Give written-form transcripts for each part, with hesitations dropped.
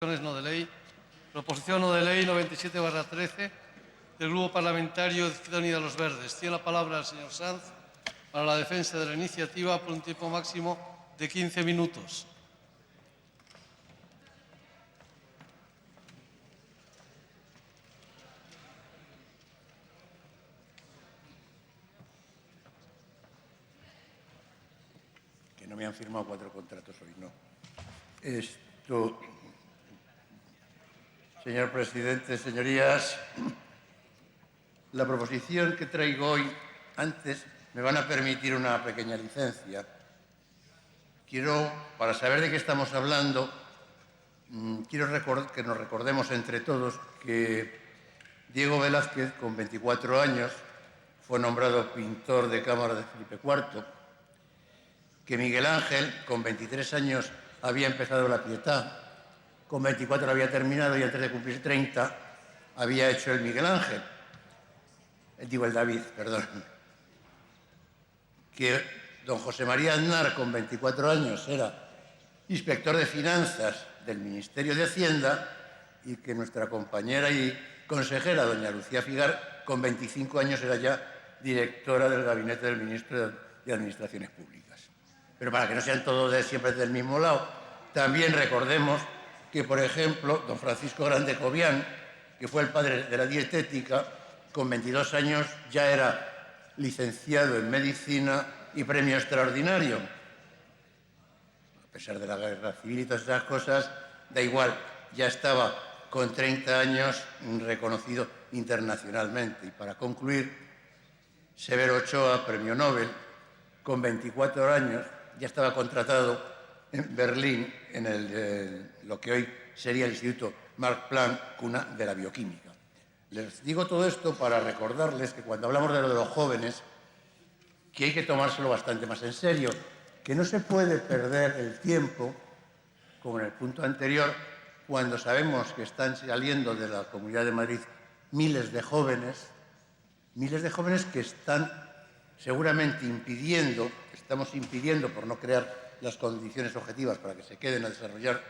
No de ley. Proposición no de ley 97/13 del Grupo Parlamentario de Izquierda Unida de los Verdes. Tiene la palabra el señor Sanz para la defensa de la iniciativa por un tiempo máximo de 15 minutos. Que no me han firmado 4 contratos hoy, no. Señor presidente, señorías, la proposición que traigo hoy, antes me van a permitir una pequeña licencia. Para saber de qué estamos hablando, quiero que nos recordemos entre todos que Diego Velázquez, con 24 años, fue nombrado pintor de cámara de Felipe IV, que Miguel Ángel, con 23 años, había empezado la Pietà, con 24 lo había terminado y antes de cumplir 30 había hecho el Miguel Ángel. El David, perdón. Que don José María Aznar, con 24 años, era inspector de finanzas del Ministerio de Hacienda y que nuestra compañera y consejera, doña Lucía Figar, con 25 años era ya directora del gabinete del ministro de Administraciones Públicas. Pero para que no sean todos siempre del mismo lado, también recordemos que, por ejemplo, don Francisco Grande Cobian, que fue el padre de la dietética, con 22 años ya era licenciado en medicina y premio extraordinario. A pesar de la guerra civil y todas esas cosas, da igual, ya estaba con 30 años reconocido internacionalmente. Y para concluir, Severo Ochoa, premio Nobel, con 24 años, ya estaba contratado en Berlín, en lo que hoy sería el Instituto Max Planck, cuna de la bioquímica. Les digo todo esto para recordarles que cuando hablamos de lo de los jóvenes, que hay que tomárselo bastante más en serio, que no se puede perder el tiempo, como en el punto anterior, cuando sabemos que están saliendo de la Comunidad de Madrid miles de jóvenes que están seguramente estamos impidiendo por no crear las condiciones objetivas para que se queden a desarrollar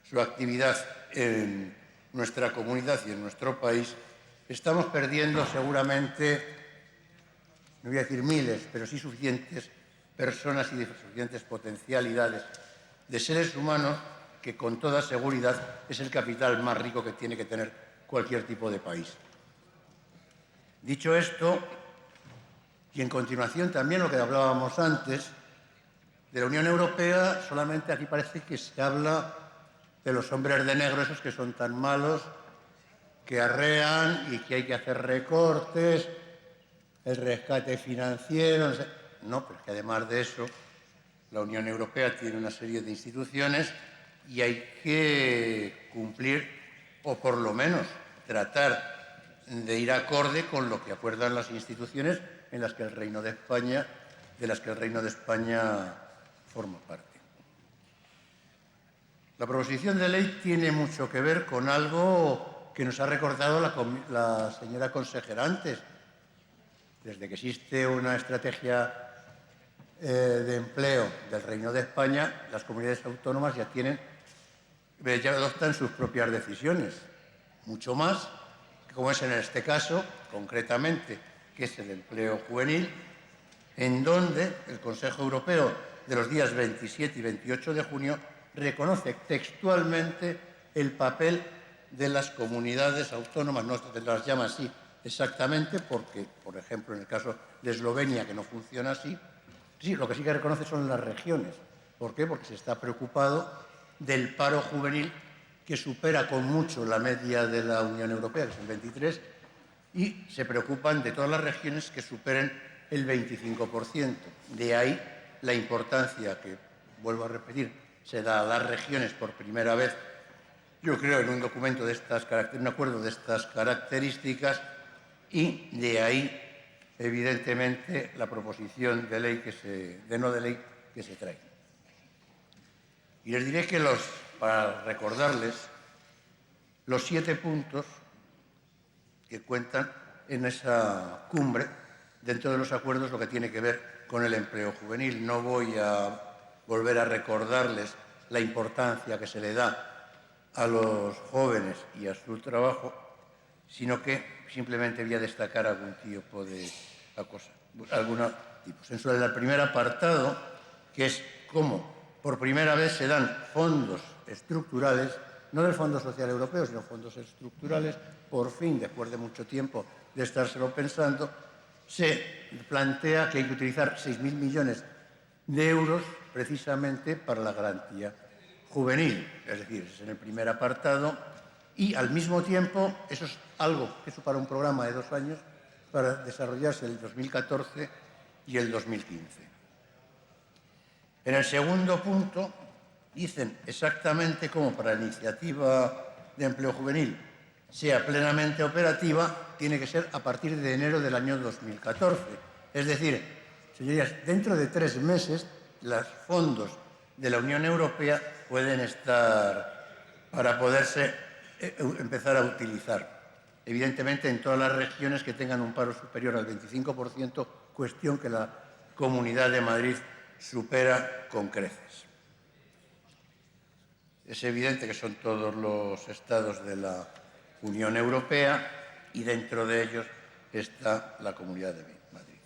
su actividad en nuestra comunidad y en nuestro país, estamos perdiendo seguramente, no voy a decir miles, pero sí suficientes personas y de suficientes potencialidades de seres humanos que con toda seguridad es el capital más rico que tiene que tener cualquier tipo de país. Dicho esto, y en continuación también lo que hablábamos antes, de la Unión Europea solamente aquí parece que se habla de los hombres de negro, esos que son tan malos, que arrean y que hay que hacer recortes, el rescate financiero. No, pero es que además de eso, la Unión Europea tiene una serie de instituciones y hay que cumplir, o por lo menos tratar de ir acorde con lo que acuerdan las instituciones de las que el Reino de España forma parte. La proposición de ley tiene mucho que ver con algo que nos ha recordado la señora consejera antes. Desde que existe una estrategia de empleo del Reino de España, las comunidades autónomas ya adoptan sus propias decisiones, mucho más, como es en este caso, concretamente, que es el empleo juvenil, en donde el Consejo Europeo de los días 27 y 28 de junio reconoce textualmente el papel de las comunidades autónomas, no se las llama así exactamente porque, por ejemplo, en el caso de Eslovenia, que no funciona así, sí, lo que sí que reconoce son las regiones. ¿Por qué? Porque se está preocupado del paro juvenil, que supera con mucho la media de la Unión Europea, que es el 23%, y se preocupan de todas las regiones que superen el 25%. De ahí la importancia que, vuelvo a repetir, se da a las regiones por primera vez, yo creo, en un documento de un acuerdo de estas características, y de ahí, evidentemente, la proposición de ley no de ley que se trae. Y les diré que para recordarles los 7 puntos que cuentan en esa cumbre, dentro de los acuerdos, lo que tiene que ver con el empleo juvenil. No voy a volver a recordarles la importancia que se le da a los jóvenes y a su trabajo, sino que simplemente voy a destacar algún tipo de cosa, algunos tipos. En el primer apartado, que es cómo por primera vez se dan fondos estructurales, no del Fondo Social Europeo, sino fondos estructurales, por fin, después de mucho tiempo de estárselo pensando, se plantea que hay que utilizar 6.000 millones de euros precisamente para la garantía juvenil, es decir, es en el primer apartado, y al mismo tiempo, eso es algo que es para un programa de 2 años para desarrollarse el 2014 y el 2015. En el segundo punto, dicen exactamente cómo para la iniciativa de empleo juvenil sea plenamente operativa, tiene que ser a partir de enero del año 2014. Es decir, señorías, dentro de 3 meses, los fondos de la Unión Europea pueden estar para poderse empezar a utilizar. Evidentemente, en todas las regiones que tengan un paro superior al 25%, cuestión que la Comunidad de Madrid supera con creces. Es evidente que son todos los estados de la Unión Europea y dentro de ellos está la Comunidad de Madrid.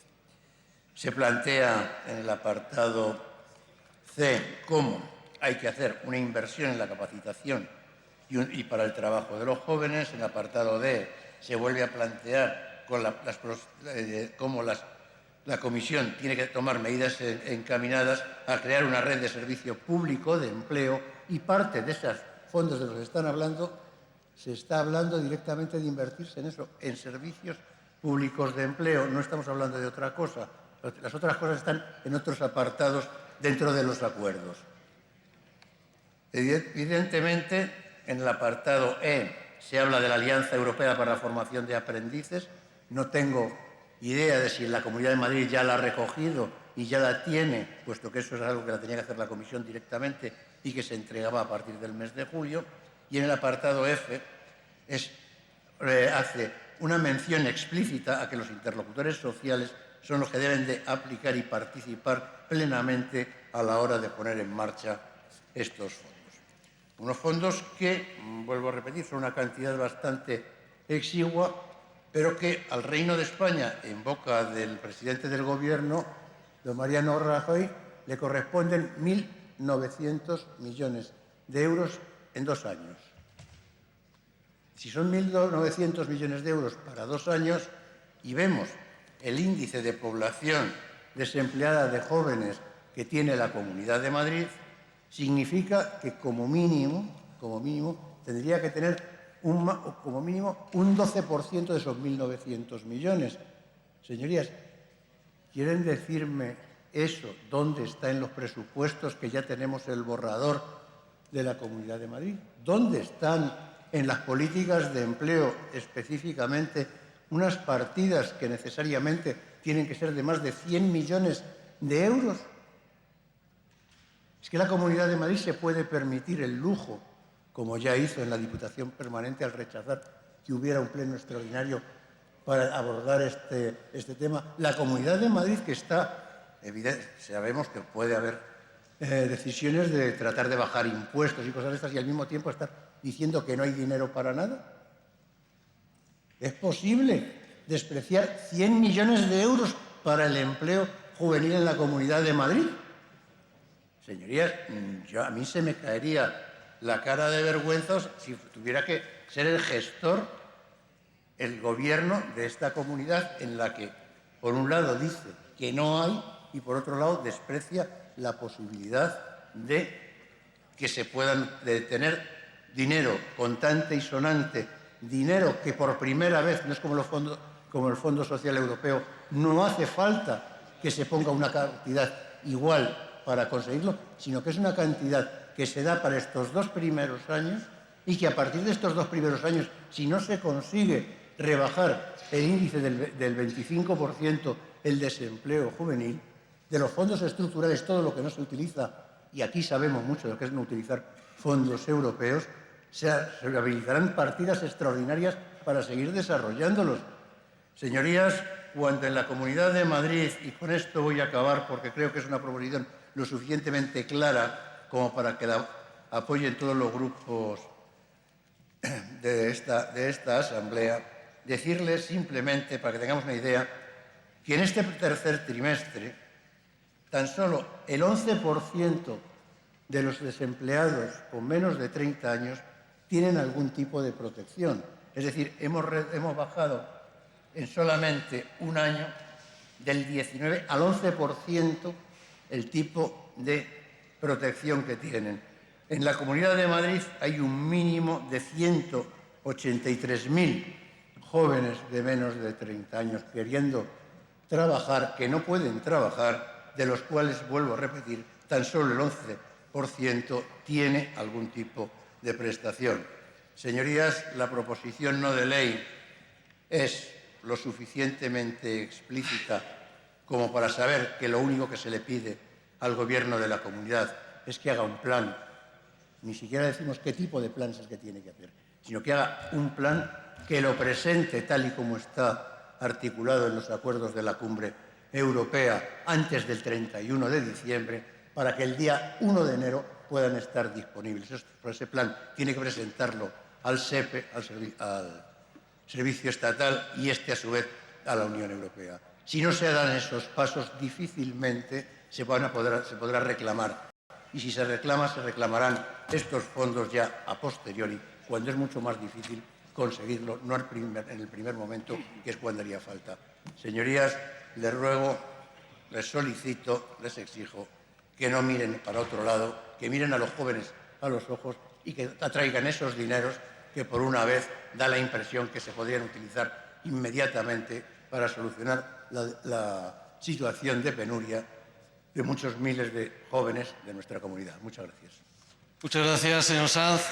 Se plantea en el apartado C cómo hay que hacer una inversión en la capacitación y para el trabajo de los jóvenes. En el apartado D se vuelve a plantear cómo la Comisión tiene que tomar medidas encaminadas a crear una red de servicio público de empleo, y parte de esos fondos de los que están hablando, se está hablando directamente de invertirse en eso, en servicios públicos de empleo. No estamos hablando de otra cosa. Las otras cosas están en otros apartados dentro de los acuerdos. Evidentemente, en el apartado E se habla de la Alianza Europea para la Formación de Aprendices. No tengo idea de si la Comunidad de Madrid ya la ha recogido y ya la tiene, puesto que eso es algo que la tenía que hacer la Comisión directamente y que se entregaba a partir del mes de julio. Y en el apartado F hace una mención explícita a que los interlocutores sociales son los que deben de aplicar y participar plenamente a la hora de poner en marcha estos fondos. Unos fondos que, vuelvo a repetir, son una cantidad bastante exigua, pero que al Reino de España, en boca del presidente del Gobierno, don Mariano Rajoy, le corresponden 1.900 millones de euros en 2 años. Si son 1.900 millones de euros para 2 años y vemos el índice de población desempleada de jóvenes que tiene la Comunidad de Madrid, significa que como mínimo tendría que tener como mínimo un 12% de esos 1.900 millones. Señorías, ¿quieren decirme eso dónde está en los presupuestos que ya tenemos el borrador de la Comunidad de Madrid? ¿Dónde están en las políticas de empleo específicamente unas partidas que necesariamente tienen que ser de más de 100 millones de euros? Es que la Comunidad de Madrid se puede permitir el lujo, como ya hizo en la Diputación Permanente al rechazar que hubiera un pleno extraordinario para abordar este tema. La Comunidad de Madrid, que está, sabemos que puede haber decisiones de tratar de bajar impuestos y cosas de estas y al mismo tiempo estar diciendo que no hay dinero para nada. ¿Es posible despreciar 100 millones de euros para el empleo juvenil en la Comunidad de Madrid? Señorías, a mí se me caería la cara de vergüenza si tuviera que ser el gestor, el gobierno de esta comunidad en la que, por un lado, dice que no hay y, por otro lado, desprecia la posibilidad de que se puedan tener dinero contante y sonante, dinero que por primera vez, no es como el Fondo Social Europeo, no hace falta que se ponga una cantidad igual para conseguirlo, sino que es una cantidad que se da para estos 2 primeros años y que a partir de estos 2 primeros años, si no se consigue rebajar el índice del 25% el desempleo juvenil, de los fondos estructurales, todo lo que no se utiliza, y aquí sabemos mucho de lo que es no utilizar fondos europeos, se habilitarán partidas extraordinarias para seguir desarrollándolos. Señorías, cuando en la Comunidad de Madrid, y con esto voy a acabar porque creo que es una proposición lo suficientemente clara como para que la apoyen todos los grupos de esta asamblea, decirles simplemente, para que tengamos una idea, que en este tercer trimestre tan solo el 11% de los desempleados con menos de 30 años tienen algún tipo de protección. Es decir, hemos bajado en solamente un año del 19 al 11% el tipo de protección que tienen. En la Comunidad de Madrid hay un mínimo de 183.000 jóvenes de menos de 30 años queriendo trabajar, que no pueden trabajar, de los cuales, vuelvo a repetir, tan solo el 11% tiene algún tipo de prestación. Señorías, la proposición no de ley es lo suficientemente explícita como para saber que lo único que se le pide al Gobierno de la Comunidad es que haga un plan. Ni siquiera decimos qué tipo de plan es el que tiene que hacer, sino que haga un plan que lo presente tal y como está articulado en los acuerdos de la Cumbre Europea antes del 31 de diciembre, para que el día 1 de enero puedan estar disponibles. Ese plan tiene que presentarlo al SEPE, al Servicio Estatal, y a su vez, a la Unión Europea. Si no se dan esos pasos, difícilmente se podrá reclamar. Y si se reclama, se reclamarán estos fondos ya a posteriori, cuando es mucho más difícil conseguirlo, no en el primer momento, que es cuando haría falta. Señorías, les ruego, les solicito, les exijo que no miren para otro lado, que miren a los jóvenes a los ojos y que atraigan esos dineros que por una vez da la impresión que se podrían utilizar inmediatamente para solucionar la situación de penuria de muchos miles de jóvenes de nuestra comunidad. Muchas gracias. Muchas gracias, señor Sanz.